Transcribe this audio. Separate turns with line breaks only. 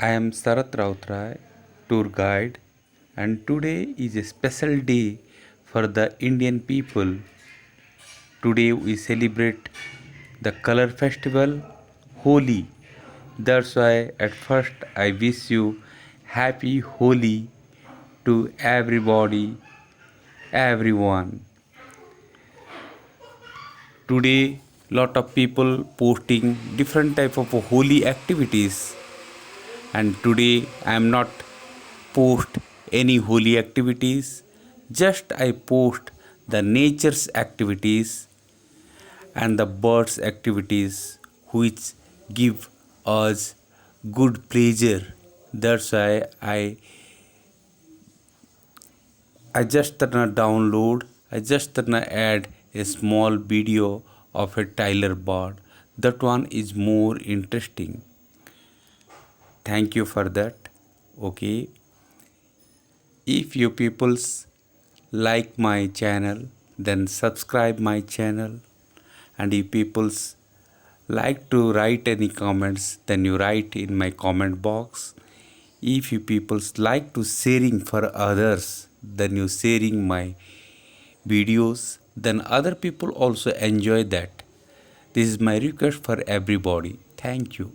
I am Sarat Rautrai, tour guide, and today is a special day for the Indian people. Today we celebrate the color festival Holi. That's why at first I wish you happy Holi to everybody, everyone. Today lot of people posting different type of Holi activities, and today I am not post any holy activities, just I post the nature's activities and the birds activities which give us good pleasure. That's why I just download, I just add a small video of a Tyler bird. That one is more interesting. Thank you for that. Okay. If you peoples like my channel, then subscribe my channel. And if peoples like to write any comments, then you write in my comment box. If you peoples like to sharing for others, then you sharing my videos, then other people also enjoy that. This is my request for everybody. Thank you.